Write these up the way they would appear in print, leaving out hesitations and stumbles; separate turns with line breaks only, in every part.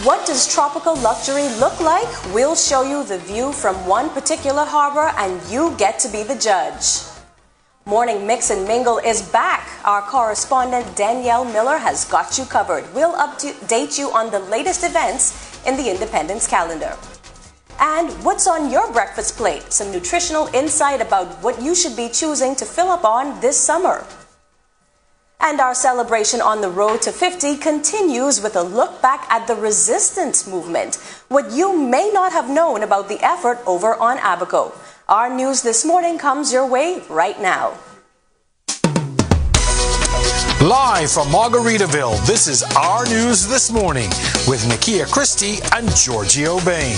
What does tropical luxury look like? We'll show you the view from one particular harbor and you get to be the judge. Morning Mix and Mingle is back. Our correspondent Danielle Miller has got you covered. We'll update you on the latest events in the Independence calendar. And what's on your breakfast plate? Some nutritional insight about what you should be choosing to fill up on this summer. And our celebration on the road to 50 continues with a look back at the resistance movement, what you may not have known about the effort over on Abaco. Our news this morning comes your way right now.
Live from Margaritaville, this is Our News This Morning with Nakia Christie and Giorgio Bain.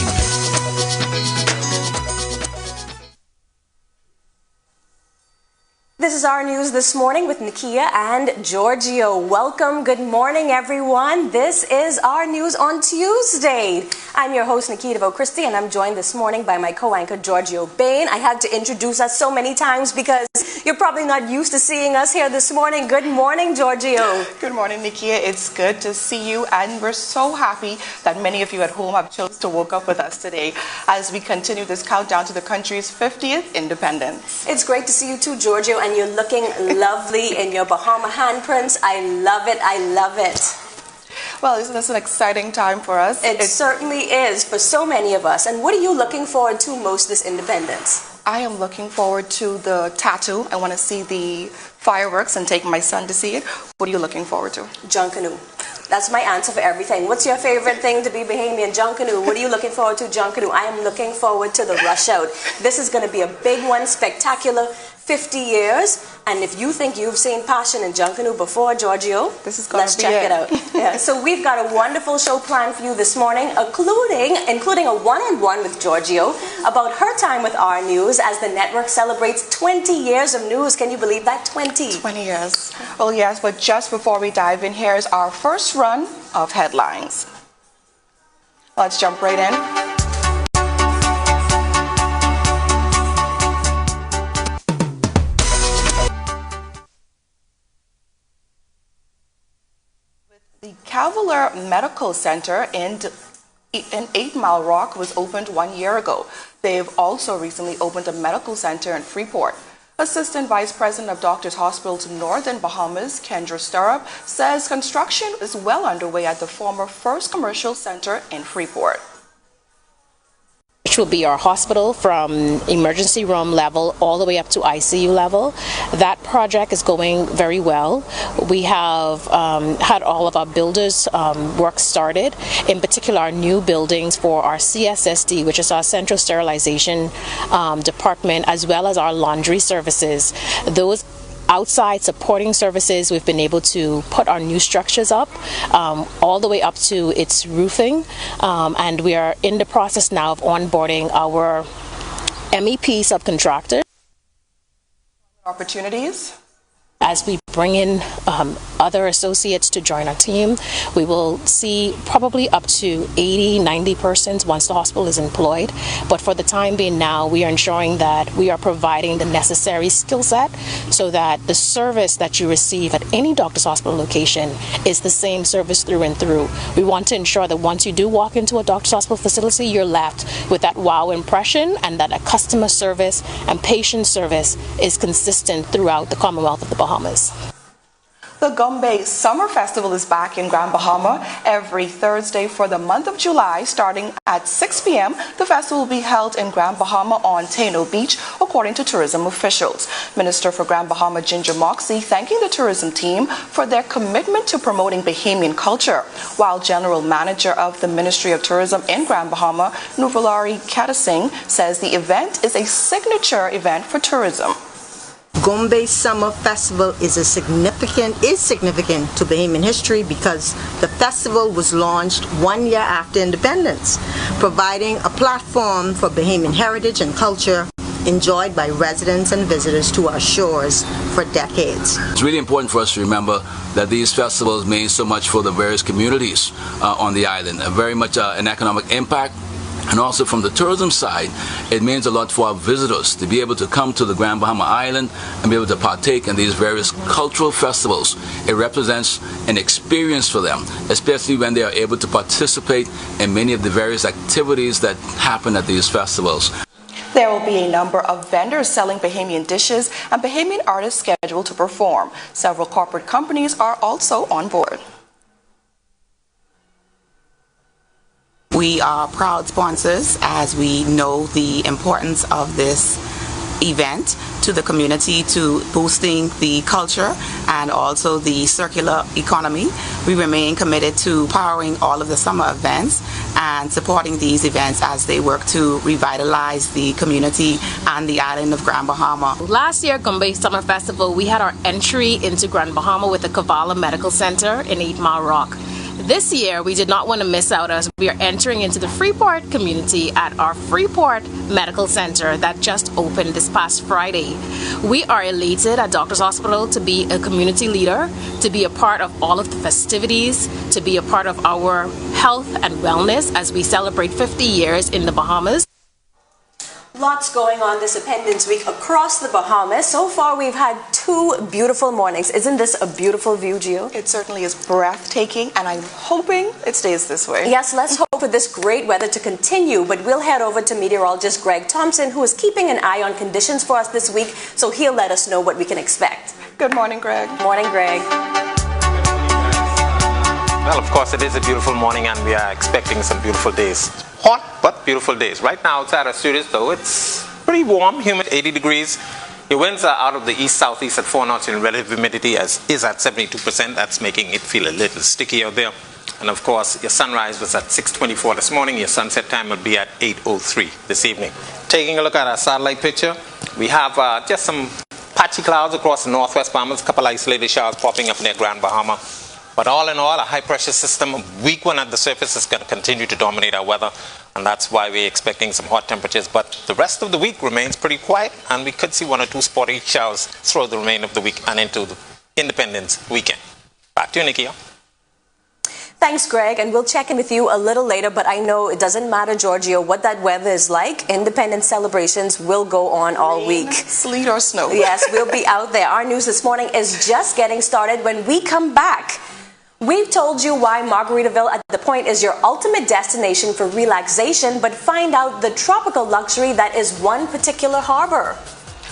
This is Our News This Morning with Nakia and Giorgio. Welcome. Good morning, everyone. This is Our News on Tuesday. I'm your host, Nakia Christie, and I'm joined this morning by my co-anchor, Giorgio Bain. I had to introduce us so many times because you're probably not used to seeing us here this morning. Good morning, Giorgio.
Good morning, Nakia. It's good to see you, and we're so happy that many of you at home have chosen to woke up with us today as we continue this countdown to the country's 50th independence.
It's great to see you too, Giorgio, and you're looking lovely in your Bahama handprints. I love it. I love it.
Well, isn't this an exciting time for us?
It certainly is for so many of us. And what are you looking forward to most this independence?
I am looking forward to the tattoo. I want to see the fireworks and take my son to see it. What are you looking forward to?
Junkanoo. That's my answer for everything. What's your favorite thing to be Bahamian? Junkanoo. What are you looking forward to? Junkanoo. I am looking forward to the rush out. This is going to be a big one, spectacular, 50 years. And if you think you've seen Passion in Junkanoo before, Giorgio, let's check it out. Yeah. So we've got a wonderful show planned for you this morning, including a one-on-one with Giorgio about her time with Our News as the network celebrates 20 years of news. Can you believe that? 20
years. Well, yes, but just before we dive in, here's our first run of headlines. Let's jump right in. The Cavalier Medical Center in 8 Mile Rock was opened 1 year ago. They've also recently opened a medical center in Freeport. Assistant Vice President of Doctors Hospital to Northern Bahamas, Kendra Stirrup, says construction is well underway at the former First Commercial Center in Freeport.
Which will be our hospital from emergency room level all the way up to ICU level. That project is going very well. We have had all of our builders work started, in particular our new buildings for our CSSD, which is our Central Sterilization Department, as well as our laundry services. Those outside supporting services, we've been able to put our new structures up all the way up to its roofing, and we are in the process now of onboarding our MEP subcontractor.
Opportunities?
As we bring in other associates to join our team, we will see probably up to 80-90 persons once the hospital is employed. But for the time being now, we are ensuring that we are providing the necessary skill set so that the service that you receive at any doctor's hospital location is the same service through and through. We want to ensure that once you do walk into a doctor's hospital facility, you're left with that wow impression, and that a customer service and patient service is consistent throughout the Commonwealth of the Bahamas.
The Gombe Summer Festival is back in Grand Bahama every Thursday for the month of July, starting at 6 p.m. The festival will be held in Grand Bahama on Taino Beach, according to tourism officials. Minister for Grand Bahama Ginger Moxie thanking the tourism team for their commitment to promoting Bahamian culture, while General Manager of the Ministry of Tourism in Grand Bahama, Nuvalari Katasing, says the event is a signature event for tourism.
Gombe Summer Festival is significant to Bahamian history because the festival was launched 1 year after independence, providing a platform for Bahamian heritage and culture enjoyed by residents and visitors to our shores for decades.
It's really important for us to remember that these festivals mean so much for the various communities on the island, very much an economic impact And also from the tourism side, it means a lot for our visitors to be able to come to the Grand Bahama Island and be able to partake in these various cultural festivals. It represents an experience for them, especially when they are able to participate in many of the various activities that happen at these festivals.
There will be a number of vendors selling Bahamian dishes and Bahamian artists scheduled to perform. Several corporate companies are also on board.
We are proud sponsors as we know the importance of this event to the community, to boosting the culture and also the circular economy. We remain committed to powering all of the summer events and supporting these events as they work to revitalize the community and the island of Grand Bahama.
Last year, Gombe Summer Festival, we had our entry into Grand Bahama with the Kavala Medical Center in 8 Mile Rock. This year, we did not want to miss out as we are entering into the Freeport community at our Freeport Medical Center that just opened this past Friday. We are elated at Doctors Hospital to be a community leader, to be a part of all of the festivities, to be a part of our health and wellness as we celebrate 50 years in the Bahamas.
Lots going on this Independence Week across the Bahamas. So far, we've had 2 beautiful mornings. Isn't this a beautiful view, Gio?
It certainly is breathtaking, and I'm hoping it stays this way.
Yes, let's hope for this great weather to continue, but we'll head over to meteorologist Greg Thompson, who is keeping an eye on conditions for us this week, so he'll let us know what we can expect.
Good morning, Greg.
Morning, Greg.
Well, of course, it is a beautiful morning, and we are expecting some beautiful days. Hot, but beautiful days. Right now, outside our studios, though, it's pretty warm, humid, 80 degrees. Your winds are out of the east-southeast at 4 knots, and relative humidity is at 72%. That's making it feel a little sticky out there. And, of course, your sunrise was at 6:24 this morning. Your sunset time will be at 8:03 this evening. Taking a look at our satellite picture, we have just some patchy clouds across the northwest Bahamas, a couple isolated showers popping up near Grand Bahama. But all in all, a high-pressure system, a weak one at the surface, is going to continue to dominate our weather, and that's why we're expecting some hot temperatures. But the rest of the week remains pretty quiet, and we could see 1 or 2 spotty showers throughout the remainder of the week and into the Independence weekend. Back to you, Nikia.
Thanks, Greg, and we'll check in with you a little later, but I know it doesn't matter, Giorgio, what that weather is like. Independence celebrations will go on all week.
Sleet or snow.
Yes, we'll be out there. Our news this morning is just getting started. When we come back, we've told you why Margaritaville at the Point is your ultimate destination for relaxation, but find out the tropical luxury that is one particular harbor.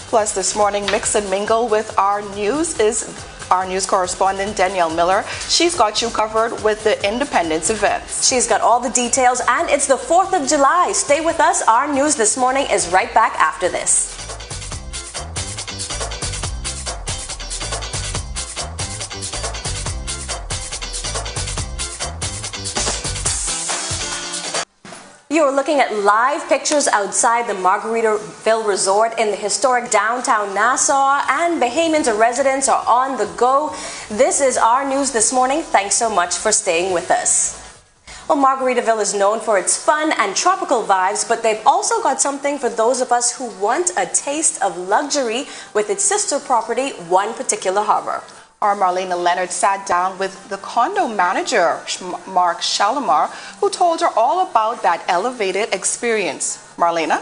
Plus, this morning, Mix and Mingle with Our News is our news correspondent, Danielle Miller. She's got you covered with the Independence events.
She's got all the details, and it's the 4th of July. Stay with us. Our news this morning is right back after this. You're looking at live pictures outside the Margaritaville Resort in the historic downtown Nassau, and Bahamians and residents are on the go. This is our news this morning. Thanks so much for staying with us. Well, Margaritaville is known for its fun and tropical vibes, but they've also got something for those of us who want a taste of luxury with its sister property, One Particular Harbor.
Our Marlena Leonard sat down with the condo manager, Mark Shalimar, who told her all about that elevated experience. Marlena?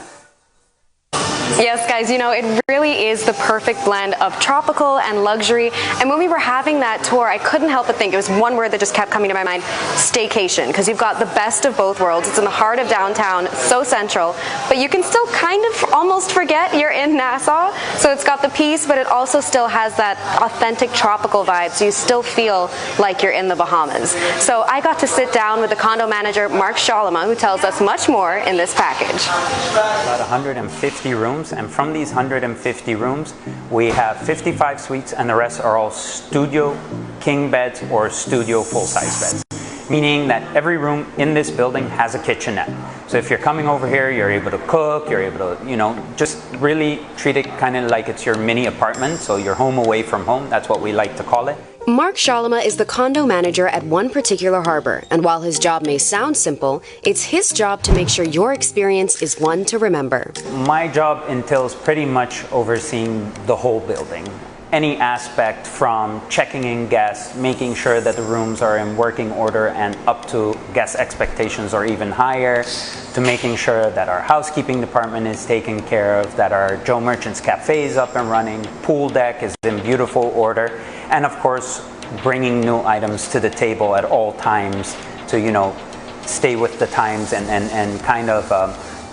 Yes, guys, you know, it really is the perfect blend of tropical and luxury. And when we were having that tour, I couldn't help but think, it was one word that just kept coming to my mind, staycation, because you've got the best of both worlds. It's in the heart of downtown, so central, but you can still kind of almost forget you're in Nassau. So it's got the peace, but it also still has that authentic tropical vibe, so you still feel like you're in the Bahamas. So I got to sit down with the condo manager, Mark Shalimar, who tells us much more in this package.
About 150 rooms, and from these 150 rooms we have 55 suites, and the rest are all studio king beds or studio full-size beds, meaning that every room in this building has a kitchenette. So if you're coming over here, you're able to cook, you're able to, you know, just really treat it kind of like it's your mini apartment, so you're home away from home. That's what we like to call it.
Mark Shalimar is the condo manager at One Particular Harbor, and while his job may sound simple, it's his job to make sure your experience is one to remember.
My job entails pretty much overseeing the whole building. any aspect from checking in guests, making sure that the rooms are in working order and up to guest expectations or even higher, to making sure that our housekeeping department is taken care of, that our Joe Merchant's Cafe is up and running, pool deck is in beautiful order, and of course bringing new items to the table at all times to, you know, stay with the times and kind of,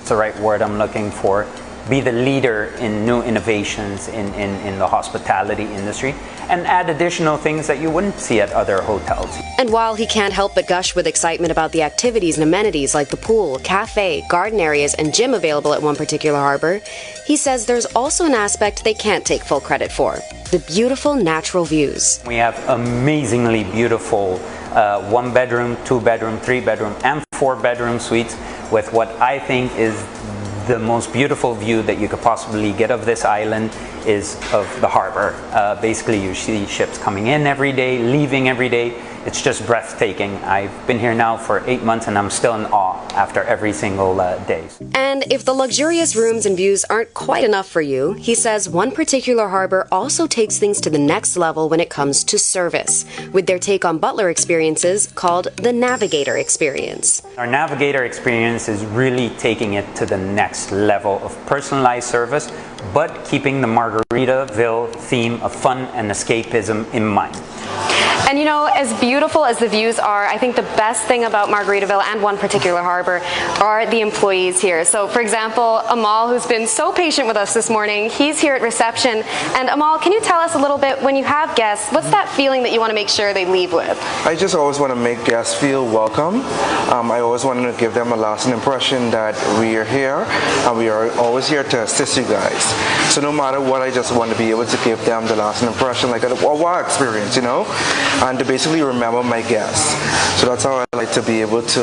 it's the right word I'm looking for, be the leader in new innovations in the hospitality industry and add additional things that you wouldn't see at other hotels.
And while he can't help but gush with excitement about the activities and amenities like the pool, cafe, garden areas, and gym available at one particular harbor, he says there's also an aspect they can't take full credit for: the beautiful natural views.
We have amazingly beautiful 1-bedroom, 2-bedroom, 3-bedroom, and 4-bedroom suites with what I think is the most beautiful view that you could possibly get of this island is of the harbor. Basically, you see ships coming in every day, leaving every day. It's just breathtaking. I've been here now for 8 months and I'm still in awe after every single day.
And if the luxurious rooms and views aren't quite enough for you, he says one particular harbor also takes things to the next level when it comes to service, with their take on butler experiences called the Navigator Experience.
Our Navigator Experience is really taking it to the next level of personalized service, but keeping the Margaritaville theme of fun and escapism in mind.
And you know, as beautiful as the views are, I think the best thing about Margaritaville and one particular harbor are the employees here. So for example, Amal, who's been so patient with us this morning, he's here at reception. And Amal, can you tell us a little bit, when you have guests, what's that feeling that you want to make sure they leave with?
I just always want to make guests feel welcome. I always want to give them a lasting impression that we are here and we are always here to assist you guys. So no matter what, I just want to be able to give them the lasting impression, like a wow experience, you know, and to basically remember my guests. So that's how I like to be able to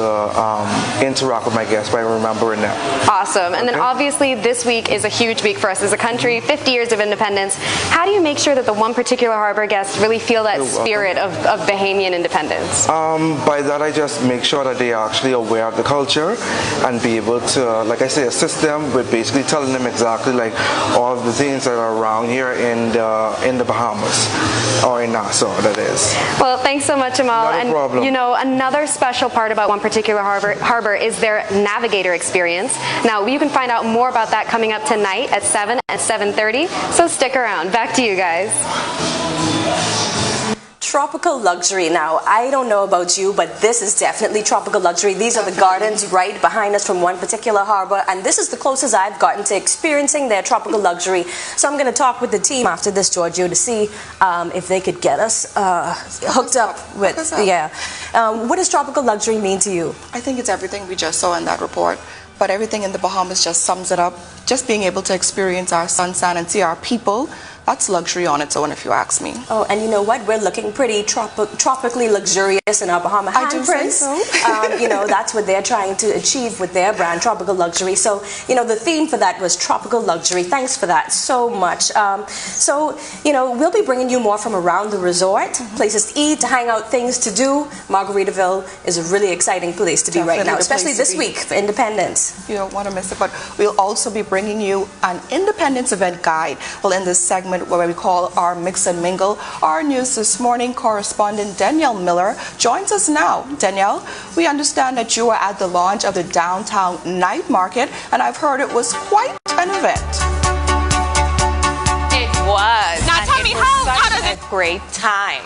interact with my guests, by remembering them.
Awesome. And then obviously this week is a huge week for us as a country, 50 years of independence. How do you make sure that the one particular harbor guests really feel that spirit of Bahamian independence?
By that, I just make sure that they are actually aware of the culture and be able to, like I say, assist them with basically telling them exactly like all of the things that are around here in the Bahamas, or in Nassau, that is.
Well, thanks so much, Amal.
Not a problem.
You know, another special part about one particular harbor is their Navigator Experience. Now, you can find out more about that coming up tonight at 7 and 7:30, so stick around. Back to you guys.
Tropical luxury. Now, I don't know about you, but this is definitely tropical luxury. These are the gardens right behind us from one particular harbor, and this is the closest I've gotten to experiencing their tropical luxury. So I'm going to talk with the team after this, Giorgio, to see if they could get us hooked up with, what does tropical luxury mean to you?
I think it's everything we just saw in that report, but everything in the Bahamas just sums it up. Just being able to experience our sunshine and see our people, that's luxury on its own, if you ask me.
Oh, and you know what? We're looking pretty tropically luxurious in our Bahama handprints. So. You know, that's what they're trying to achieve with their brand, Tropical Luxury. So, you know, the theme for that was tropical luxury. Thanks for that so much. So, you know, we'll be bringing you more from around the resort, places to eat, to hang out, things to do. Margaritaville is a really exciting place to be right now, especially this week for Independence.
You don't want to miss it, but we'll also be bringing you an Independence event guide. Well, in this segment, where we call our Mix and Mingle, our News This Morning correspondent Danielle Miller joins us now. Danielle, we understand that you were at the launch of the downtown night market, and I've heard it was quite an event.
It was. Now tell me, how does it? A great time.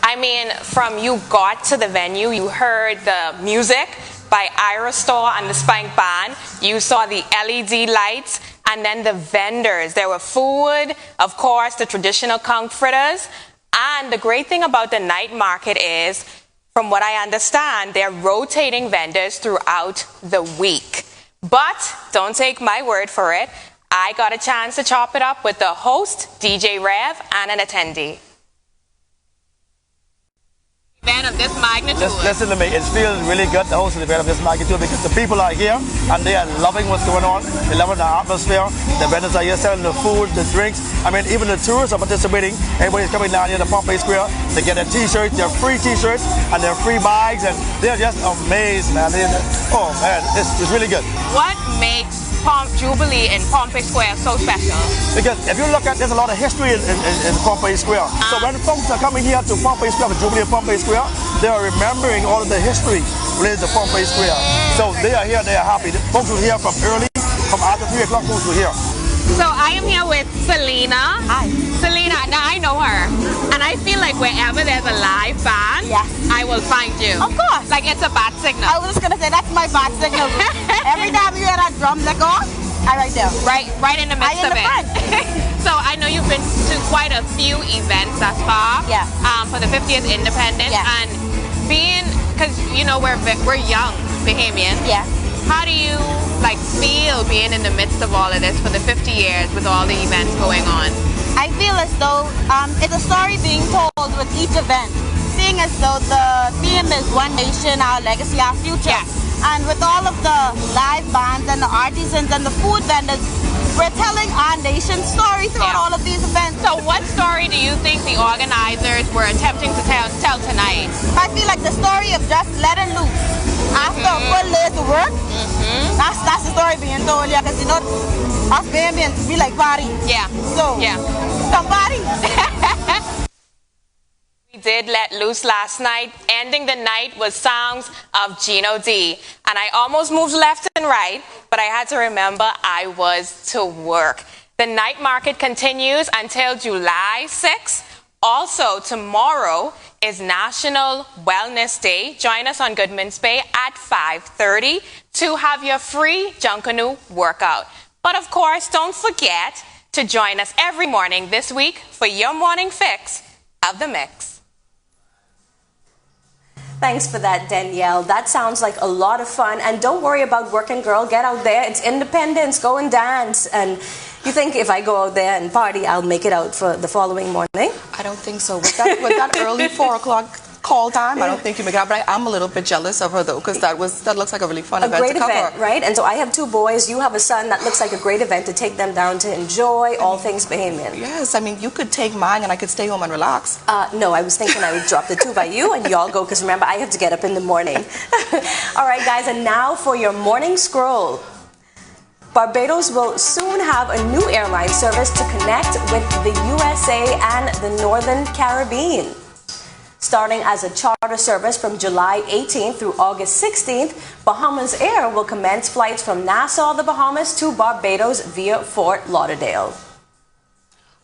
I mean, from you got to the venue, you heard the music by Ira Store and the Spank Band. You saw the LED lights. And then the vendors. There were food, of course, the traditional conch fritters. And the great thing about the night market is, from what I understand, they're rotating vendors throughout the week. But don't take my word for it. I got a chance to chop it up with the host, DJ Rev, and an attendee. Event of this magnitude.
Listen to me, it feels really good to host an event of this magnitude because the people are here and they are loving what's going on. They're loving the atmosphere. The vendors are here selling the food, the drinks. I mean, even the tourists are participating. Everybody's coming down here to Pompey Square to get their t-shirts, their free t-shirts and their free bags, and they're just amazed, man. Oh man, it's really good.
What makes Jubilee in Pompey Square so special?
Because if you look at, there's a lot of history in Pompey Square. So when folks are coming here to Pompey Square, for Jubilee in Pompey Square, they are remembering all of the history related to Pompey Square. So they are here, they are happy. Folks were here from early, from after 3 o'clock, folks were here.
So I am here with Selena.
Hi.
Selena, now I know her. And I feel like wherever there's a live band,
yes,
I will find you.
Of course.
Like it's a bad signal.
I was just going to say, that's my bad signal. Every time you hear that drum let go, I'm right there.
Right in the midst of it. So I know you've been to quite a few events thus far.
Yeah.
For the 50th Independence.
Yeah.
And being, because you know we're young Bahamians.
Yeah.
How do you feel being in the midst of all of this for the 50 years with all the events going on?
I feel as though it's a story being told with each event. Seeing as though the theme is One Nation, Our Legacy, Our Future.
Yes.
And with all of the live bands and the artisans and the food vendors, we're telling our nation's story throughout all of these events.
So what story do you think the organizers were attempting to tell tonight?
I feel like the story of just letting loose. After a full day's work, that's the story being told here, because you know, us Bahamians, we like party.
Yeah.
So,
yeah.
Come party.
We did let loose last night. Ending the night with songs of Gino D. And I almost moved left and right, but I had to remember I was to work. The night market continues until July 6th. Also, tomorrow is National Wellness Day. Join us on Goodman's Bay at 5:30 to have your free Junkanoo workout. But of course, don't forget to join us every morning this week for your morning fix of the mix.
Thanks for that, Danielle. That sounds like a lot of fun. And don't worry about working, girl. Get out there. It's Independence. Go and dance. And you think if I go out there and party, I'll make it out for the following morning?
I don't think so. With that early 4 o'clock call time, I don't think you make it out. But I'm a little bit jealous of her, though, because that looks like a really fun event to cover.
A great event, right? And so I have 2 boys. You have a son. That looks like a great event to take them down to enjoy all things Bahamian.
Yes, I mean, you could take mine and I could stay home and relax.
No, I was thinking I would drop the 2 by you and y'all go, because remember, I have to get up in the morning. All right, guys, and now for your morning scroll. Barbados will soon have a new airline service to connect with the USA and the Northern Caribbean. Starting as a charter service from July 18th through August 16th, Bahamas Air will commence flights from Nassau, the Bahamas, to Barbados via Fort Lauderdale.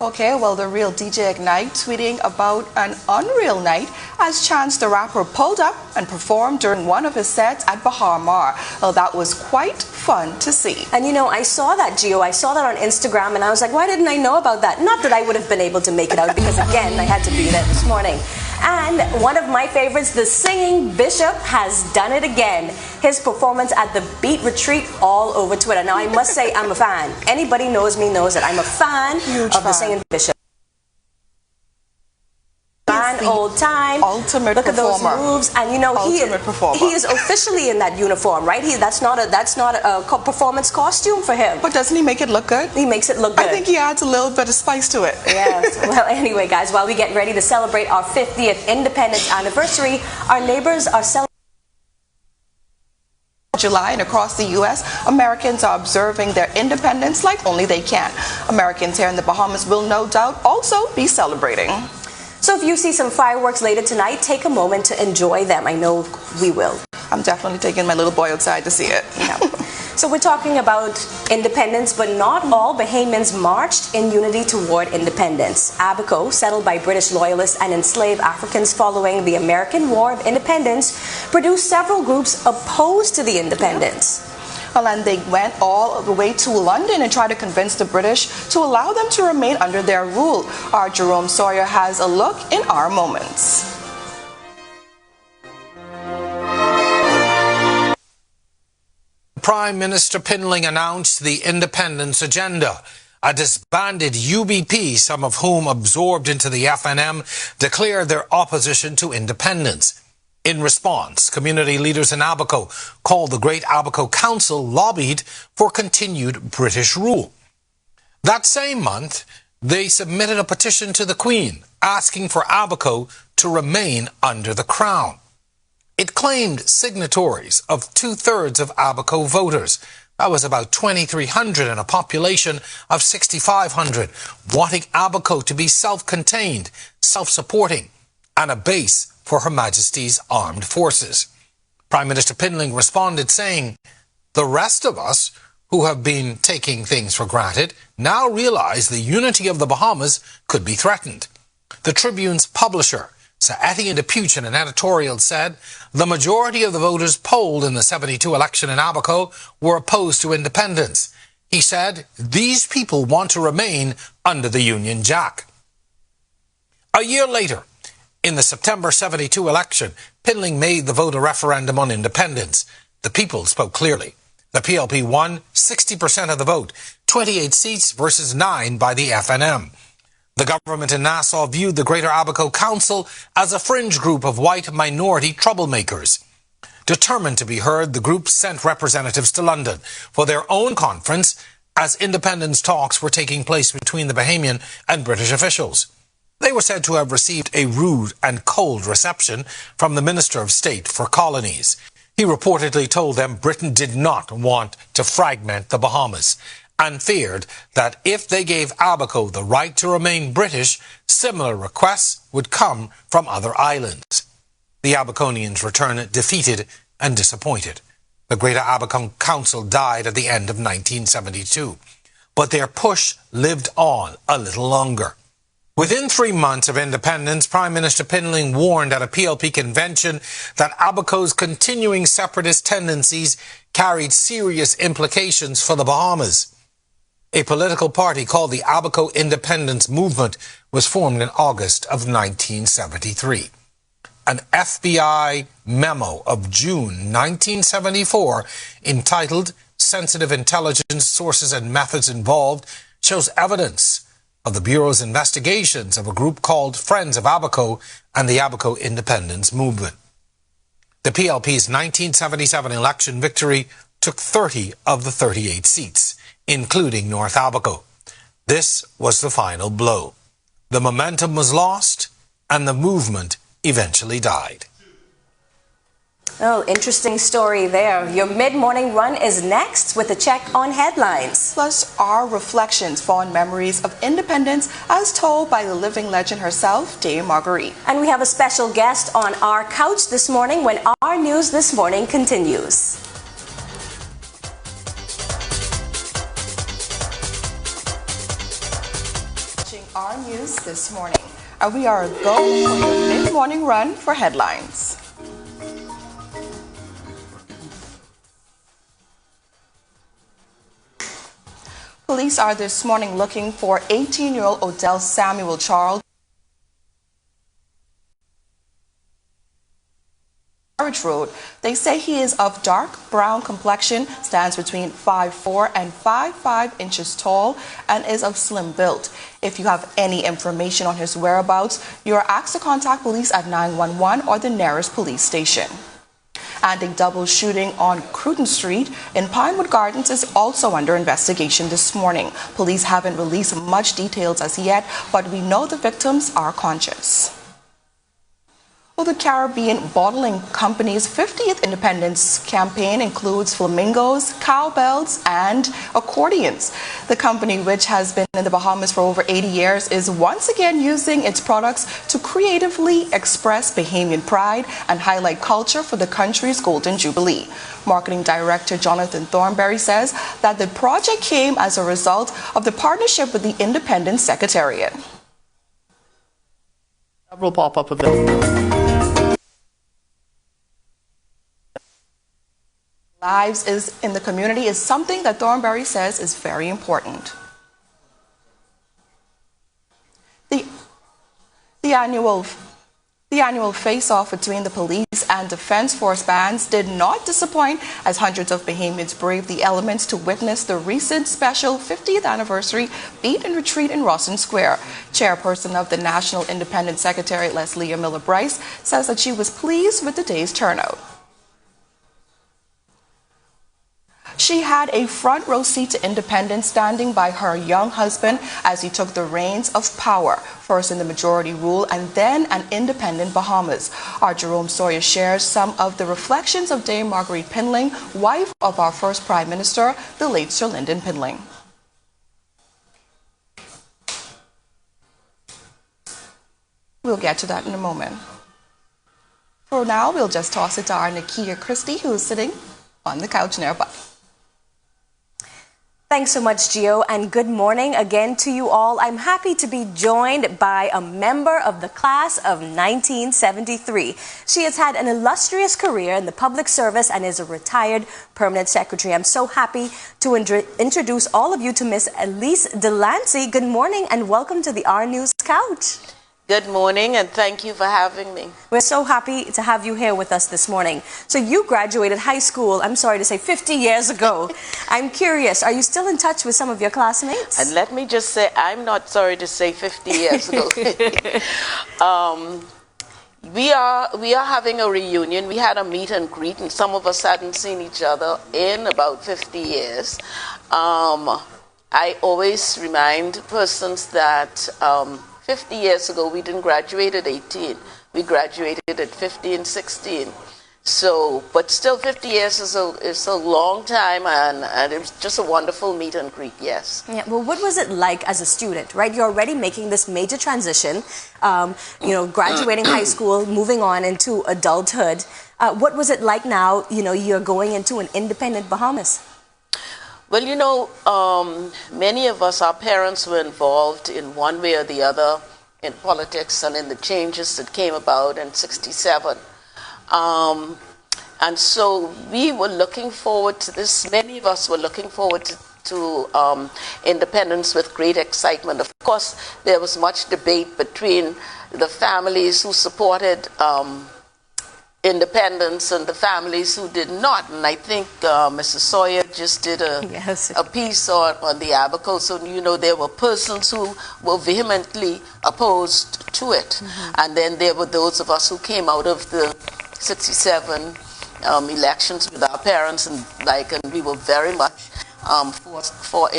Okay, well, the real DJ Ignite tweeting about an unreal night as Chance the Rapper pulled up and performed during one of his sets at Bahamas. Well, that was quite fun to see.
And you know, I saw that, Gio. I saw that on Instagram and I was like, why didn't I know about that? Not that I would have been able to make it out because, again, I had to be there this morning. And one of my favorites, the singing Bishop, has done it again. His performance at the Beat Retreat all over Twitter. Now, I must say I'm a fan. Anybody knows me knows that I'm a fan of the singing Bishop. Fan, old time.
Ultimate
Look
performer.
at those moves, and you know he is officially in that uniform, right? That's not a performance costume for him.
But doesn't he make it look good?
He makes it look good.
I think he adds a little bit of spice to it.
Yes. Well, anyway, guys, while we get ready to celebrate our 50th independence anniversary, our neighbors are celebrating.
July, and across the U.S., Americans are observing their independence like only they can. Americans here in the Bahamas will no doubt also be celebrating.
So if you see some fireworks later tonight, take a moment to enjoy them. I know we will.
I'm definitely taking my little boy outside to see it.
Yeah. So we're talking about independence, but not all Bahamians marched in unity toward independence. Abaco, settled by British loyalists and enslaved Africans following the American War of Independence, produced several groups opposed to the independence.
Well, and they went all the way to London and tried to convince the British to allow them to remain under their rule. Our Jerome Sawyer has a look in our moments.
Prime Minister Pinling announced the independence agenda. A disbanded UBP, some of whom absorbed into the FNM, declared their opposition to independence. In response, community leaders in Abaco called the Great Abaco Council lobbied for continued British rule. That same month, they submitted a petition to the Queen asking for Abaco to remain under the Crown. It claimed signatories of 2/3 of Abaco voters. That was about 2,300 in a population of 6,500, wanting Abaco to be self-contained, self-supporting, and a base for Her Majesty's Armed Forces. Prime Minister Pinling responded saying, "The rest of us who have been taking things for granted now realize the unity of the Bahamas could be threatened." The Tribune's publisher, Sir Etienne de Puch, in an editorial said, "The majority of the voters polled in the 72 election in Abaco were opposed to independence." He said, "These people want to remain under the Union Jack." A year later, in the September 72 election, Pinling made the vote a referendum on independence. The people spoke clearly. The PLP won 60% of the vote, 28 seats versus 9 by the FNM. The government in Nassau viewed the Greater Abaco Council as a fringe group of white minority troublemakers. Determined to be heard, the group sent representatives to London for their own conference as independence talks were taking place between the Bahamian and British officials. They were said to have received a rude and cold reception from the Minister of State for Colonies. He reportedly told them Britain did not want to fragment the Bahamas and feared that if they gave Abaco the right to remain British, similar requests would come from other islands. The Abaconians returned defeated and disappointed. The Greater Abaco Council died at the end of 1972, but their push lived on a little longer. Within 3 months of independence, Prime Minister Pinling warned at a PLP convention that Abaco's continuing separatist tendencies carried serious implications for the Bahamas. A political party called the Abaco Independence Movement was formed in August of 1973. An FBI memo of June 1974 entitled "Sensitive Intelligence Sources and Methods Involved" shows evidence of the Bureau's investigations of a group called Friends of Abaco and the Abaco Independence Movement. The PLP's 1977 election victory took 30 of the 38 seats, including North Abaco. This was the final blow. The momentum was lost, and the movement eventually died.
Oh, interesting story there. Your mid-morning run is next with a check on headlines.
Plus, our reflections, fond memories of independence as told by the living legend herself, Dame Marguerite.
And we have a special guest on our couch this morning when Our News This Morning continues.
Watching Our News This Morning. And we are going for your mid-morning run for headlines. Police are this morning looking for 18-year-old Odell Samuel Charles Road. They say he is of dark brown complexion, stands between 5'4" and 5'5" inches tall, and is of slim build. If you have any information on his whereabouts, you are asked to contact police at 911 or the nearest police station. And a double shooting on Cruden Street in Pinewood Gardens is also under investigation this morning. Police haven't released much details as yet, but we know the victims are conscious. Well, the Caribbean Bottling Company's 50th Independence campaign includes flamingos, cowbells, and accordions. The company, which has been in the Bahamas for over 80 years, is once again using its products to creatively express Bahamian pride and highlight culture for the country's Golden Jubilee. Marketing Director Jonathan Thornberry says that the project came as a result of the partnership with the Independence Secretariat.
Several pop-up events.
Lives is in the community is something that Thornberry says is very important. The annual face-off between the police and Defense Force bands did not disappoint as hundreds of Bahamians braved the elements to witness the recent special 50th anniversary beat and retreat in Rawson Square. Chairperson of the National Independence Secretariat, Leslie Miller Bryce, says that she was pleased with the day's turnout. She had a front row seat to independence, standing by her young husband as he took the reins of power, first in the majority rule and then an independent Bahamas. Our Jerome Sawyer shares some of the reflections of Dame Marguerite Pinling, wife of our first Prime Minister, the late Sir Lyndon Pinling. We'll get to that in a moment. For now, we'll just toss it to our Nakia Christie, who is sitting on the couch nearby.
Thanks so much, Gio, and good morning again to you all. I'm happy to be joined by a member of the class of 1973. She has had an illustrious career in the public service and is a retired permanent secretary. I'm so happy to introduce all of you to Miss Elise Delancey. Good morning and welcome to the Our News couch.
Good morning and thank you for having me.
We're so happy to have you here with us this morning. So you graduated high school, I'm sorry to say, 50 years ago. I'm curious, are you still in touch with some of your classmates?
And let me just say, I'm not sorry to say 50 years ago. We are having a reunion. We had a meet and greet and some of us hadn't seen each other in about 50 years. I always remind persons that 50 years ago, we didn't graduate at 18. We graduated at 15, 16. So, but still 50 years is a long time, and it was just a wonderful meet and greet, yes.
Yeah, well, what was it like as a student, right? You're already making this major transition, graduating high school, moving on into adulthood. What was it like now, you're going into an independent Bahamas?
Well, many of us, our parents were involved in one way or the other in politics and in the changes that came about in '67. And so we were looking forward to this. Many of us were looking forward to independence with great excitement. Of course, there was much debate between the families who supported independence and the families who did not. And I think Mrs. Sawyer just did a piece on the Abaco. So, there were persons who were vehemently opposed to it. Mm-hmm. And then there were those of us who came out of the '67 elections with our parents and we were very much for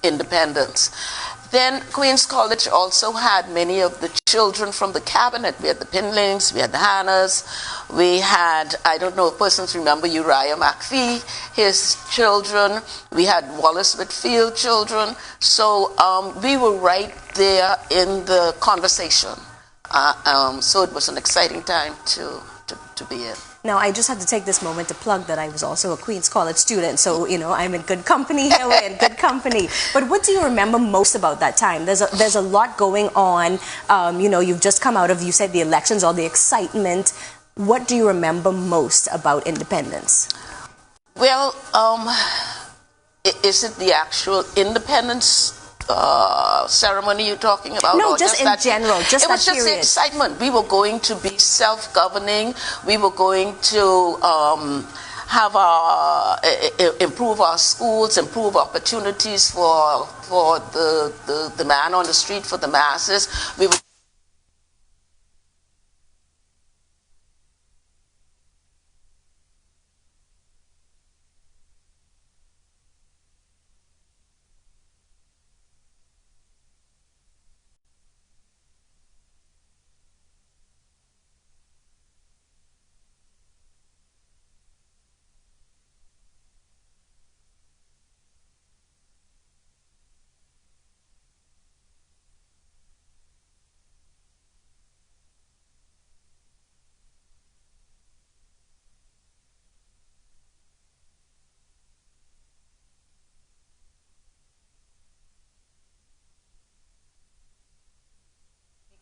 independence. Then Queen's College also had many of the children from the cabinet. We had the Pinlings, we had the Hannas, we had, I don't know if persons remember Uriah McPhee, his children, we had Wallace Whitfield children. So we were right there in the conversation. So it was an exciting time to be in.
Now, I just have to take this moment to plug that I was also a Queen's College student, so, I'm in good company here, we're in good company. But what do you remember most about that time? There's a lot going on, you've just come out of, you said, the elections, all the excitement. What do you remember most about independence?
Well, is it the actual independence ceremony you're talking about?
No, just in general, just that period. It was just the
excitement. We were going to be self-governing. We were going to have improve our schools, improve opportunities for the man on the street, for the masses. We were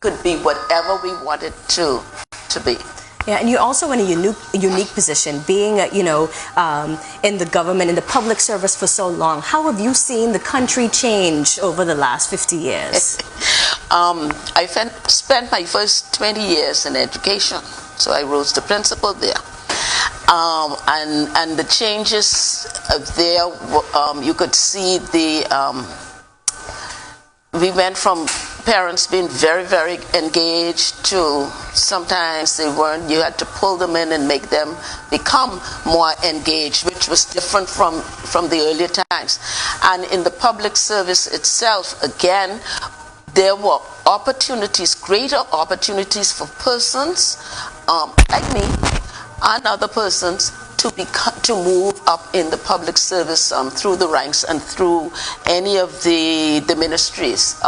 could be whatever we wanted to be.
Yeah, and you're also in a unique position, being, in the government, in the public service for so long. How have you seen the country change over the last 50 years?
I spent my first 20 years in education, so I rose to principal there. And the changes there, you could see we went from parents being very, very engaged to sometimes they weren't. You had to pull them in and make them become more engaged, which was different from the earlier times. And in the public service itself, again, there were opportunities, greater opportunities for persons like me and other persons to move up in the public service through the ranks and through any of the ministries,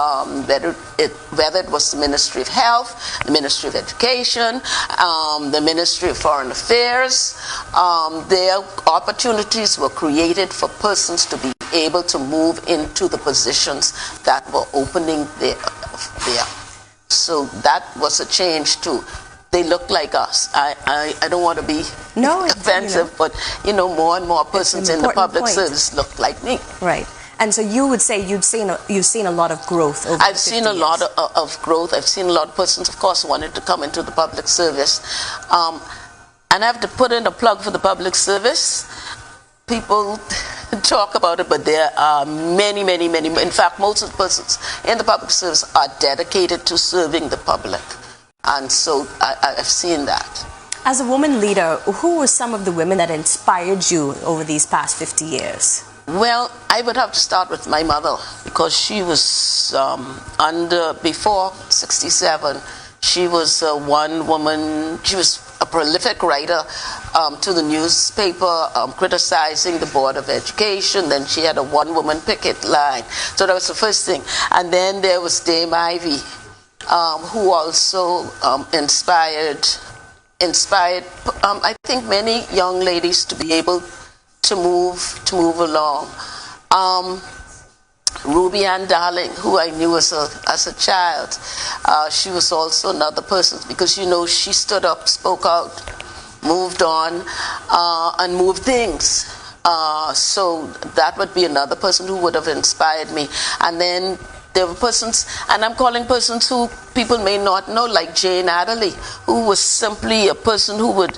whether it was the Ministry of Health, the Ministry of Education, the Ministry of Foreign Affairs. Their opportunities were created for persons to be able to move into the positions that were opening there. So that was a change too. They look like us. I don't want to be offensive, but more and more persons in the public service look like me.
Right. And so you would say you've seen a lot of growth over
I've seen a lot of growth. I've seen a lot of persons, of course, wanted to come into the public service. And I have to put in a plug for the public service. People talk about it, but there are many, many, many. In fact, most of the persons in the public service are dedicated to serving the public. And so I've seen that.
As a woman leader, who were some of the women that inspired you over these past 50 years?
Well, I would have to start with my mother, because she was before 67, she was one woman. She was a prolific writer to the newspaper, criticizing the Board of Education. Then she had a one-woman picket line. So that was the first thing. And then there was Dame Ivy, who also inspired I think many young ladies to be able to move along. Ruby Ann Darling, who I knew as a child, she was also another person, because she stood up, spoke out, moved on, and moved things. So that would be another person who would have inspired me. And then there were persons, and I'm calling persons who people may not know, like Jane Adderley, who was simply a person who would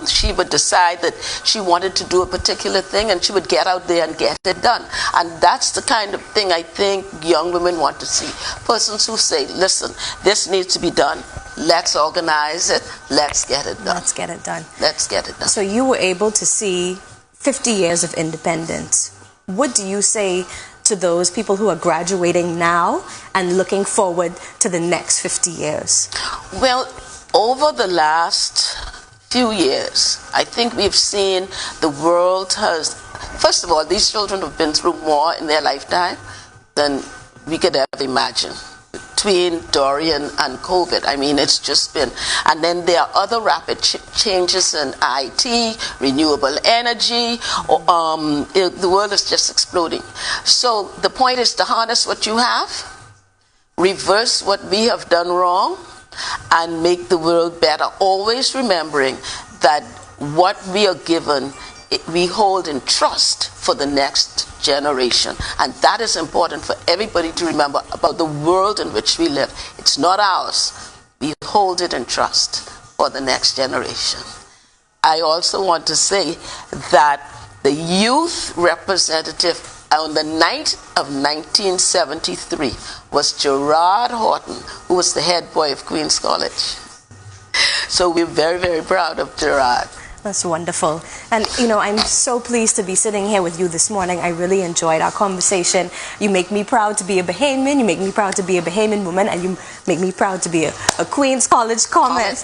she would decide that she wanted to do a particular thing, and she would get out there and get it done. And that's the kind of thing I think young women want to see. Persons who say, listen, this needs to be done. Let's organize it. Let's get it done.
Let's get it done.
Let's get it done.
So you were able to see 50 years of independence. What do you say to those people who are graduating now and looking forward to the next 50 years?
Well, over the last few years, I think we've seen the world has, first of all, these children have been through more in their lifetime than we could ever imagine. Between Dorian and COVID, I mean, it's just been, and then there are other rapid changes in IT, renewable energy. The world is just exploding. So the point is to harness what you have, reverse what we have done wrong, and make the world better. Always remembering that what we are given, we hold in trust for the next generation. And that is important for everybody to remember about the world in which we live. It's not ours. We hold it in trust for the next generation. I also want to say that the youth representative on the night of 1973 was Gerard Horton, who was the head boy of Queen's College. So we're very, very proud of Gerard.
That's wonderful. And, I'm so pleased to be sitting here with you this morning. I really enjoyed our conversation. You make me proud to be a Bahamian. You make me proud to be a Bahamian woman. And you make me proud to be a Queen's College comment.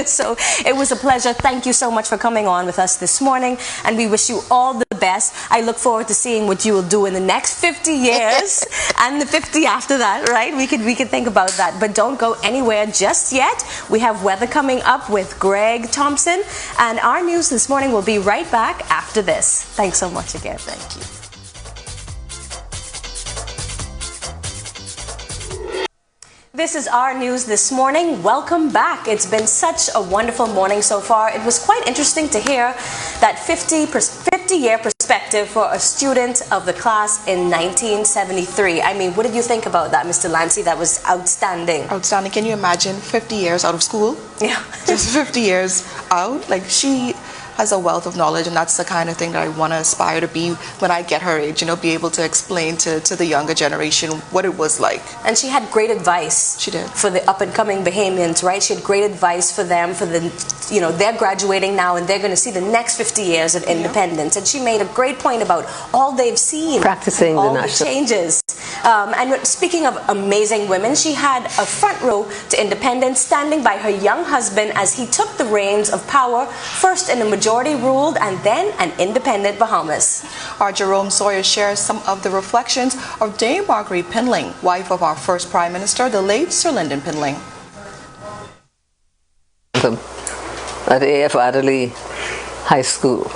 So it was a pleasure. Thank you so much for coming on with us this morning. And we wish you all the best. I look forward to seeing what you will do in the next 50 years and the 50 after that, right? We could think about that. But don't go anywhere just yet. We have weather coming up with Greg Thompson. And our news this morning will be right back after this. Thanks so much again.
Thank you.
This is our news this morning. Welcome back. It's been such a wonderful morning so far. It was quite interesting to hear that 50-year perspective for a student of the class in 1973. I mean, what did you think about that, Mr. Lancy? That was outstanding.
Outstanding. Can you imagine 50 years out of school?
Yeah.
Just 50 years out. Like, she has a wealth of knowledge, and that's the kind of thing that I want to aspire to be when I get her age, be able to explain to the younger generation what it was like.
And she had great advice.
She did.
For the up-and-coming Bahamians, right? She had great advice for them, for the, they're graduating now and they're going to see the next 50 years of independence. And she made a great point about all they've seen.
Practicing
all the changes. And speaking of amazing women, she had a front row to independence, standing by her young husband as he took the reins of power, first in a majority-ruled and then an independent Bahamas.
Our Jerome Sawyer shares some of the reflections of Dame Marguerite Pinling, wife of our first Prime Minister, the late Sir Lyndon Pinling.
At A.F. Adderley High School.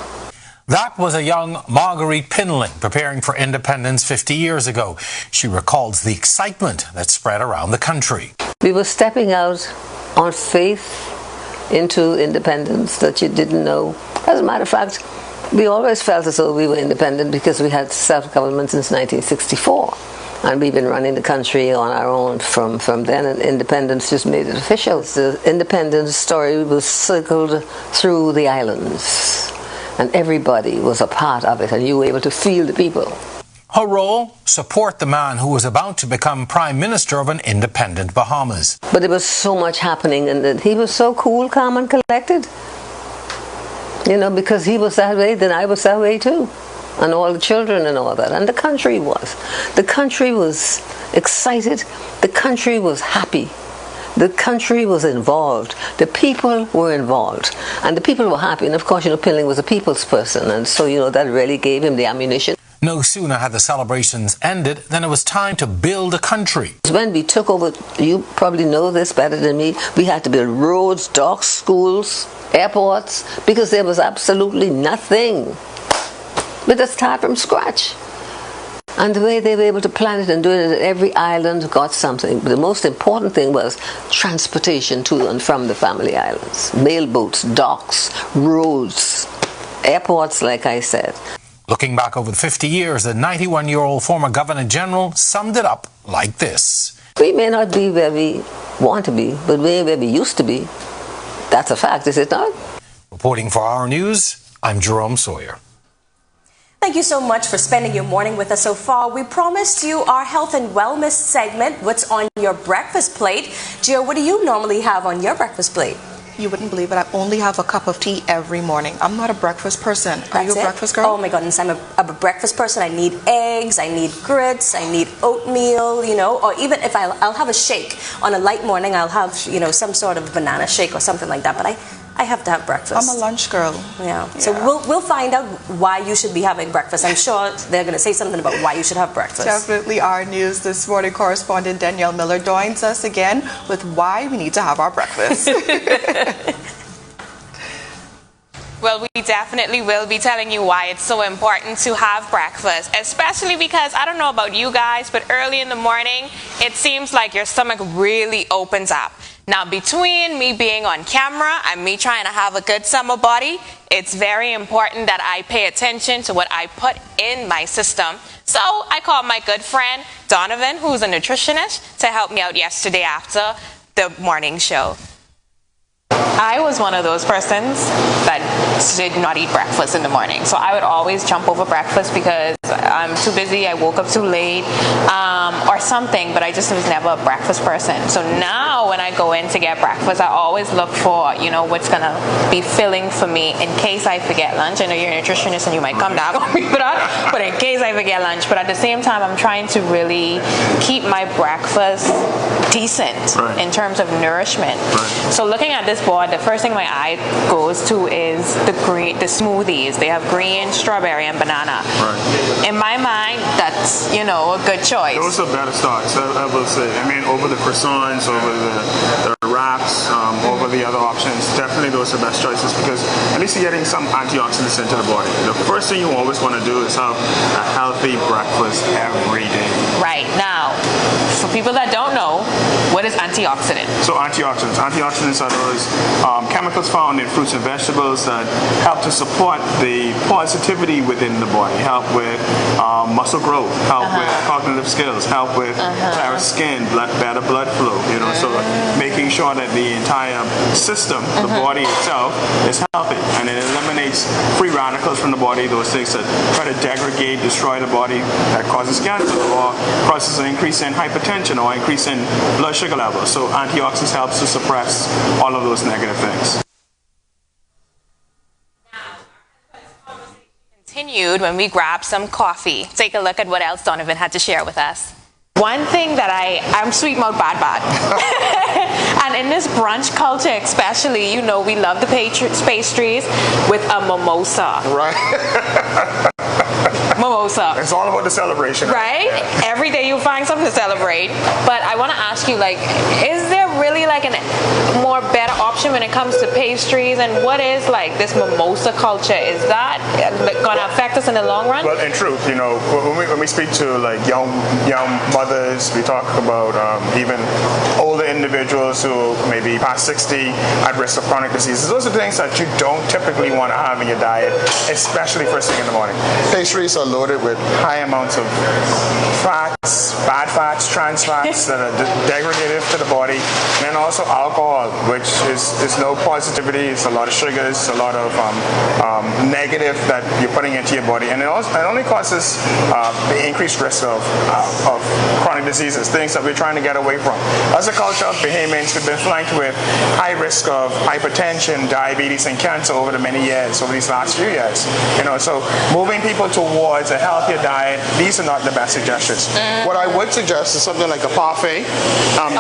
That was a young Marguerite Pinling preparing for independence 50 years ago. She recalls the excitement that spread around the country.
We were stepping out on faith into independence that you didn't know. As a matter of fact, we always felt as though we were independent because we had self-government since 1964. And we've been running the country on our own from then, and independence just made it official. The independence story was circled through the islands, and everybody was a part of it, and you were able to feel the people.
Her role? Support the man who was about to become Prime Minister of an independent Bahamas.
But there was so much happening, and he was so cool, calm and collected. Because he was that way, then I was that way too. And all the children and all that. And the country was. The country was excited. The country was happy. The country was involved. The people were involved. And the people were happy. And of course, Pinling was a people's person. And so, that really gave him the ammunition.
No sooner had the celebrations ended than it was time to build a country.
When we took over, you probably know this better than me, we had to build roads, docks, schools, airports, because there was absolutely nothing. We had to start from scratch. And the way they were able to plan it and do it, every island got something. But the most important thing was transportation to and from the family islands. Mailboats, docks, roads, airports, like I said.
Looking back over the 50 years, the 91-year-old former Governor-General summed it up like this.
We may not be where we want to be, but we're where we used to be. That's a fact, is it not?
Reporting for Our News, I'm Jerome Sawyer.
Thank you so much for spending your morning with us so far. We promised you our health and wellness segment, What's on Your Breakfast Plate. Gio, what do you normally have on your breakfast plate?
You wouldn't believe it. I only have a cup of tea every morning. I'm not a breakfast person. Are you a breakfast girl?
Oh my goodness, I'm a breakfast person. I need eggs, I need grits, I need oatmeal, or even if I'll have a shake. On a light morning, I'll have, some sort of banana shake or something like that. But I have to have breakfast.
I'm a lunch girl.
Yeah. So we'll find out why you should be having breakfast. I'm sure they're going to say something about why you should have breakfast.
Definitely. Our News This Morning correspondent Danielle Miller joins us again with why we need to have our breakfast.
Well, we definitely will be telling you why it's so important to have breakfast, especially because, I don't know about you guys, but early in the morning, it seems like your stomach really opens up. Now, between me being on camera and me trying to have a good summer body, it's very important that I pay attention to what I put in my system. So I called my good friend Donovan, who's a nutritionist, to help me out yesterday after the morning show. I was one of those persons that did not eat breakfast in the morning. So I would always jump over breakfast because I'm too busy, I woke up too late, or something, but I just was never a breakfast person. So now when I go in to get breakfast, I always look for, what's going to be filling for me in case I forget lunch. I know you're a nutritionist and you might come down on me for that, but in case I forget lunch. But at the same time, I'm trying to really keep my breakfast decent in terms of nourishment. So looking at this board, the first thing my eye goes to is the smoothies. They have green, strawberry, and banana. In my mind, that's, a good choice.
Those are better starts, I will say. Over the croissants, over the wraps, over the other options, definitely those are best choices because at least you're getting some antioxidants into the body. The first thing you always want to do is have a healthy breakfast every day.
Right. Now, for people that don't know, What is antioxidant?
So antioxidants are those chemicals found in fruits and vegetables that help to support the positivity within the body, help with muscle growth, help with cognitive skills, help with clearer skin, better blood flow, you know, so making sure that the entire system, the body itself, is healthy, and it eliminates free radicals from the body, those things that try to degrade, destroy the body, that causes cancer or causes an increase in hypertension or increase in blood sugar levels. So antioxidants helps to suppress all of those negative things.
Continued when we grabbed some coffee. Take a look at what else Donovan had to share with us. One thing that I'm sweet mouth bad. And in this brunch culture especially, you know, we love the pastries with a mimosa.
Right.
Mimosa.
It's all about the celebration.
Right?
Yeah.
Every day you find something to celebrate. But I want to ask you, like, is there really like a more better option when it comes to pastries? And what is like this mimosa culture? Is that going to affect us in the long run?
Well, in truth, you know, when we speak to like young mothers, we talk about even older individuals who may be past 60 at risk of chronic diseases. Those are things that you don't typically want to have in your diet, especially first thing in the morning. Pastries are loaded with high amounts of fats, bad fats, trans fats that are degradative to the body, and then also alcohol, which is no positivity. It's a lot of sugars, a lot of negative that you're putting into your body, and it only causes the increased risk of chronic diseases, things that we're trying to get away from. As a culture of Bahamians, we've been flanked with high risk of hypertension, diabetes, and cancer over the many years, over these last few years. You know, so moving people towards a healthier diet, these are not the best suggestions. What I would suggest is something like a parfait,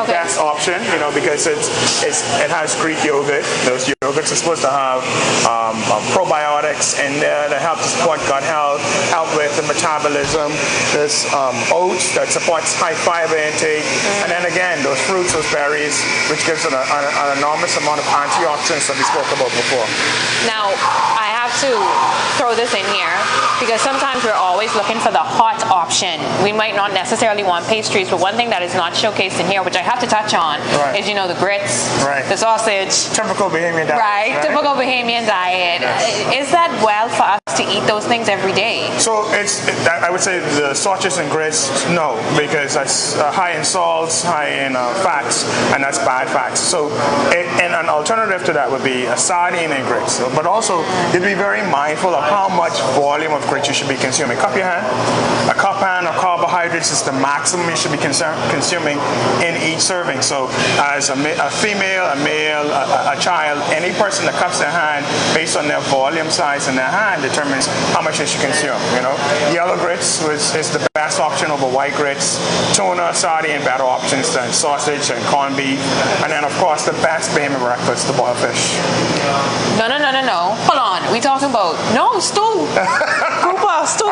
best option, you know, because it has Greek yogurt. Those yogurts are supposed to have probiotics in there that help to support gut health, help with the metabolism. There's oats that supports high fiber intake, and then again, those fruits, those berries, which gives an enormous amount of antioxidants that we spoke about before.
Now, I have to throw this in here because sometimes we're always looking for the hot option. We might not necessarily want pastries, but one thing that is not showcased in here, which I have to touch on, is, you know, the grits, the sausage.
Typical Bahamian diet.
Right, typical Bahamian diet. Is that well for us to eat those things every day?
So I would say the sausages and grits, no, because that's high in salts, high in fats, and that's bad fats. So and an alternative to that would be a sardine and grits. But also, you'd be very mindful of how much volume of grits you should be consuming. Cup your hand. A cup hand of carbohydrates is the maximum you should be consuming in each serving. So as a female, a male, a child, any person that cups their hand based on their volume size in their hand determines how much they should consume. You know, yellow grits is the best option over white grits. Tuna, sardine, better options than sausage and corned beef. And then, of course, the best Bahamian breakfast, the boiled fish.
No. Hold on. We talking about stew.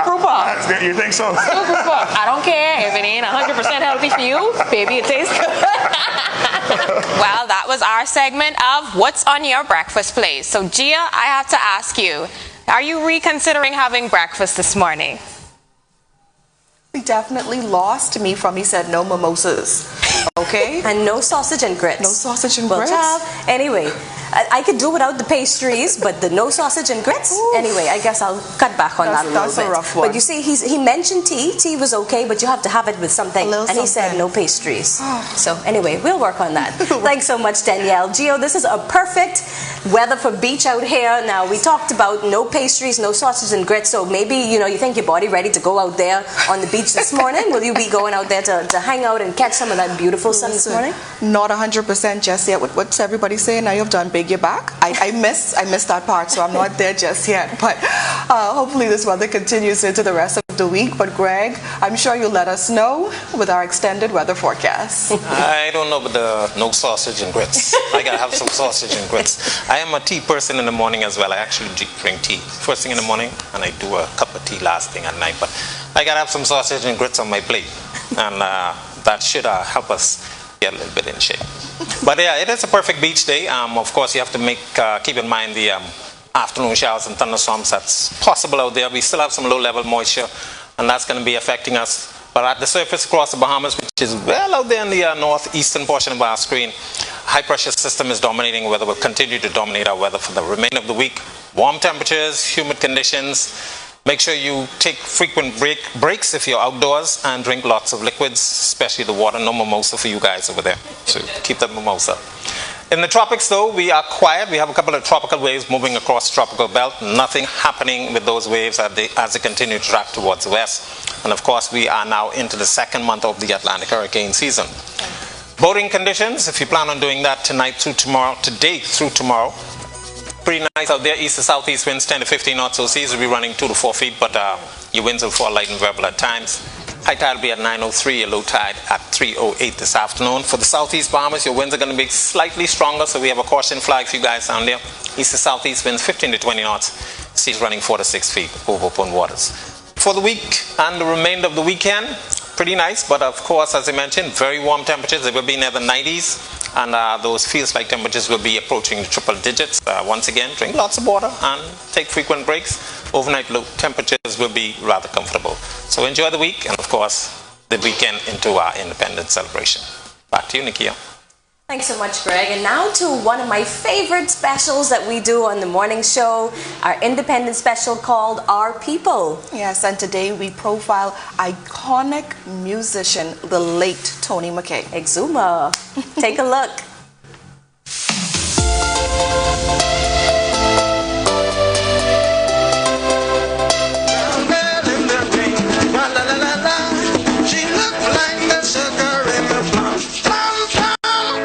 Grouper.
You think so?
Stew grouper. I don't care if it ain't 100% healthy for you. Baby, it tastes good. Well, that was our segment of What's on Your Breakfast Plate. So, Gia, I have to ask you, are you reconsidering having breakfast this morning?
He definitely lost me from, he said no mimosas. Okay?
And no sausage and grits.
No sausage and grits?
Anyway, I could do without the pastries, but the no sausage and grits, anyway, I guess I'll cut back on that a little bit.
That's a rough one.
But you see, he mentioned tea. Tea was okay, but you have to have it with something. And he said no pastries. So anyway, we'll work on that. Thanks so much, Danielle. Gio, this is a perfect weather for beach out here. Now, we talked about no pastries, no sausage and grits, so maybe, you know, you think your body ready to go out there on the beach this morning? Will you be going out there to hang out and catch some of that beautiful sun this morning?
Not 100% just yet. What's everybody saying? Now you've done big, you're back. I missed that part, so I'm not there just yet. But hopefully this weather continues into the rest of the week. But Greg, I'm sure you'll let us know with our extended weather forecast.
I don't know about the no sausage and grits. I gotta have some sausage and grits. I am a tea person in the morning as well. I actually drink tea first thing in the morning, and I do a cup of tea last thing at night. But I gotta have some sausage and grits on my plate, and that should help us get a little bit in shape. But yeah, it is a perfect beach day. Of course, you have to keep in mind the afternoon showers and thunderstorms that's possible out there. We still have some low-level moisture, and that's going to be affecting us But at the surface across the Bahamas, which is well out there in the northeastern portion of our screen, high pressure system is dominating weather, will continue to dominate our weather for the remainder of the week. Warm temperatures, humid conditions. Make sure you take frequent breaks if you're outdoors and drink lots of liquids, especially the water. No mimosa for you guys over there, so keep that mimosa. In the tropics, though, we are quiet. We have a couple of tropical waves moving across the tropical belt. Nothing happening with those waves as they continue to track towards the west. And of course, we are now into the second month of the Atlantic hurricane season. Boating conditions, if you plan on doing that today through tomorrow, pretty nice out there. East to southeast winds 10 to 15 knots, so seas will be running 2 to 4 feet, but your winds will fall light and variable at times. High tide will be at 9:03, your low tide at 3:08 this afternoon. For the southeast Bahamas, your winds are going to be slightly stronger, so we have a caution flag for you guys down there. East to southeast winds 15 to 20 knots, seas running 4 to 6 feet over open waters. For the week and the remainder of the weekend, pretty nice, but of course, as I mentioned, very warm temperatures. They will be near the 90s, and those feels-like temperatures will be approaching the triple digits. Once again, drink lots of water and take frequent breaks. Overnight low temperatures will be rather comfortable. So enjoy the week, and of course, the weekend into our independence celebration. Back to you, Nikia.
Thanks so much, Greg. And now to one of my favorite specials that we do on the morning show, our independent special called Our People.
Yes, and today we profile iconic musician, the late Tony McKay.
Exuma. Take a look.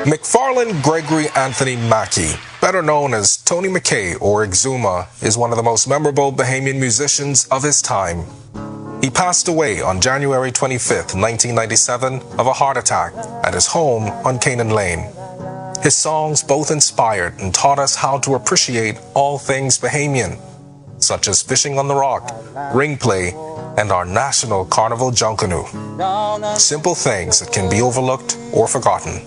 McFarland Gregory Anthony Mackey, better known as Tony McKay or Exuma, is one of the most memorable Bahamian musicians of his time. He passed away on January 25th, 1997 of a heart attack at his home on Canaan Lane. His songs both inspired and taught us how to appreciate all things Bahamian, such as Fishing on the Rock, Ring Play, and our national carnival Junkanoo. Simple things that can be overlooked or forgotten.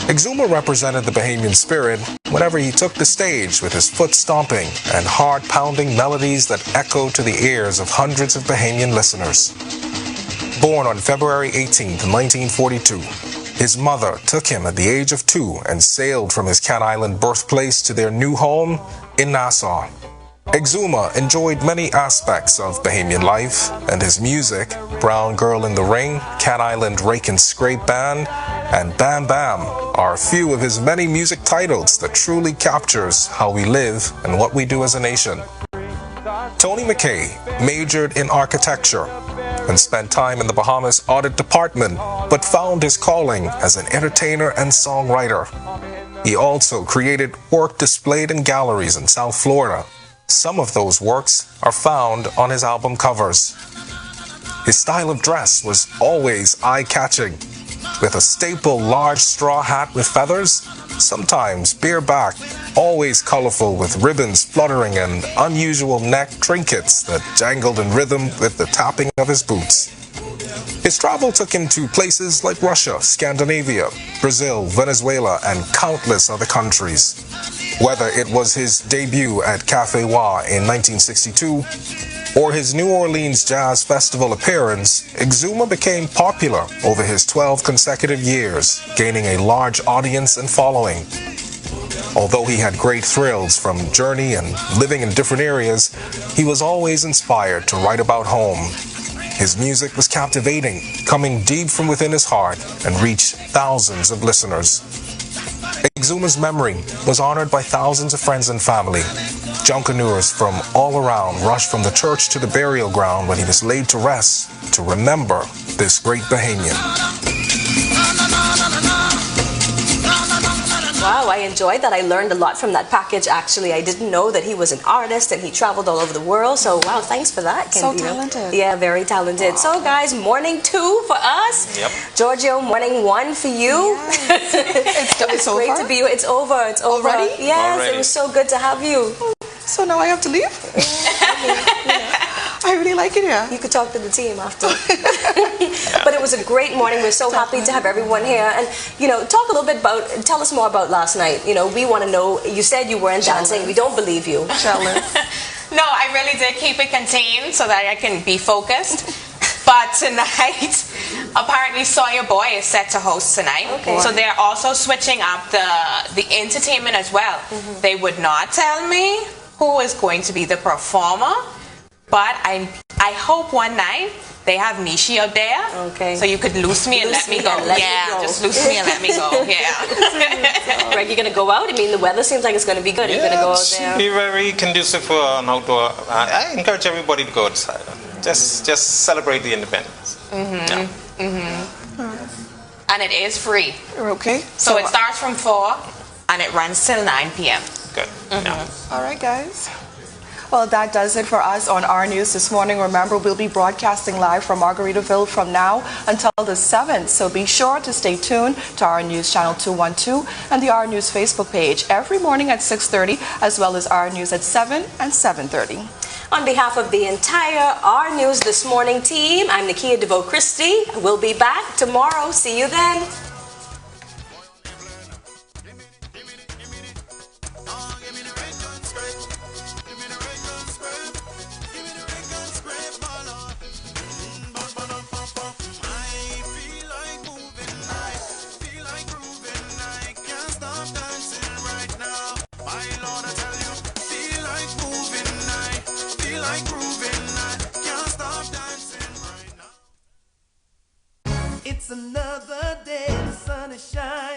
Exuma represented the Bahamian spirit whenever he took the stage with his foot-stomping and heart-pounding melodies that echoed to the ears of hundreds of Bahamian listeners. Born on February 18, 1942, his mother took him at the age of 2 and sailed from his Cat Island birthplace to their new home in Nassau. Exuma enjoyed many aspects of Bahamian life, and his music, Brown Girl in the Ring, Cat Island Rake and Scrape Band, and Bam Bam, are a few of his many music titles that truly captures how we live and what we do as a nation. Tony McKay majored in architecture and spent time in the Bahamas audit department, but found his calling as an entertainer and songwriter. He also created work displayed in galleries in South Florida. Some of those works are found on his album covers. His style of dress was always eye-catching, with a staple large straw hat with feathers, sometimes bareback, always colorful with ribbons fluttering and unusual neck trinkets that jangled in rhythm with the tapping of his boots. His travel took him to places like Russia, Scandinavia, Brazil, Venezuela, and countless other countries. Whether it was his debut at Café Wa in 1962 or his New Orleans Jazz Festival appearance, Exuma became popular over his 12 consecutive years, gaining a large audience and following. Although he had great thrills from journey and living in different areas, he was always inspired to write about home. His music was captivating, coming deep from within his heart, and reached thousands of listeners. Exuma's memory was honored by thousands of friends and family. Junkanooers from all around rushed from the church to the burial ground when he was laid to rest to remember this great Bahamian.
Wow, I enjoyed that. I learned a lot from that package, actually. I didn't know that he was an artist and he traveled all over the world. So, wow, thanks for that.
So talented.
Yeah, very talented. Wow. So, guys, morning 2 for us.
Yep.
Giorgio, morning 1 for you.
Yes.
It's great to be you. It's over. It's over.
Already?
Yes,
Already.
It was so good to have you.
So now I have to leave? I really like it here.
You could talk to the team after. But it was a great morning. We're so happy to have everyone here. And, talk a little bit tell us more about last night. We want to know, you said you weren't dancing. We don't believe you.
No, I really did keep it contained so that I can be focused. But tonight, apparently Sawyer Boy is set to host tonight.
Okay.
So they're also switching up the entertainment as well. They would not tell me who is going to be the performer, but I hope one night they have Nishi out there.
Okay.
So you could loose me and let me go. Just loose me and let me go. Yeah.
Greg, you're going to go out? I mean, the weather seems like it's going to be good. You're going to go out
it
there?
should be very conducive for an outdoor. I encourage everybody to go outside. Just celebrate the independence.
And it is free.
Okay.
So it starts from 4 and it runs till 9 p.m.
Good.
All right, guys. Well, that does it for us on Our News this morning. Remember, we'll be broadcasting live from Margaritaville from now until the 7th. So be sure to stay tuned to Our News Channel 212 and the Our News Facebook page every morning at 6:30, as well as Our News at 7 and 7:30.
On behalf of the entire Our News This Morning team, I'm Nakia DeVoe Christie. We'll be back tomorrow. See you then.
It's another day, the sun is shining.